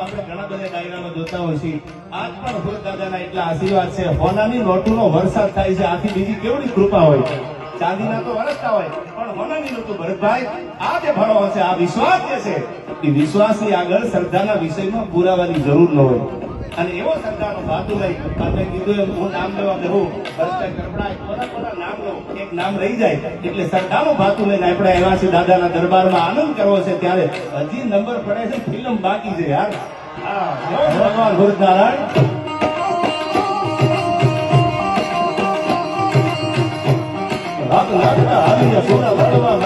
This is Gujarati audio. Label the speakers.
Speaker 1: આપણે ઘણા બધા ડાયરામાં જોતા હોય છે. આજ પણ ભરત દાદાના એટલા આશીર્વાદ છે. હોનાની નોટોનો વરસાદ થાય છે. આથી બીજી કેવડી કૃપા હોય. ચાંદીના તો વરસતા હોય પણ હોનાની નોટો ભરતભાઈ આ જે ભણો છે, આ વિશ્વાસ જે છે એ વિશ્વાસની આગળ શ્રદ્ધાના વિષયમાં પુરાવાની જરૂર ન હોય. અને એવો શ્રદ્ધાનો ભાતું લઈ આપણે કીધું એમ હું નામ લેવા બેહું ભરતભાઈ કરપડાય બધા નામ લો એક નામ રહી જાય એટલે શ્રદ્ધાનું ભાતું લઈને આપણે આવ્યા છીએ દાદાના દરબારમાં આનંદ કરવો છે. ત્યારે હજી નંબર પડે છે, ફિલ્મ બાકી છે યાર. હા ભગવાન ભરતનારાયણ હાથ લાગતા આવી સોના ભરવા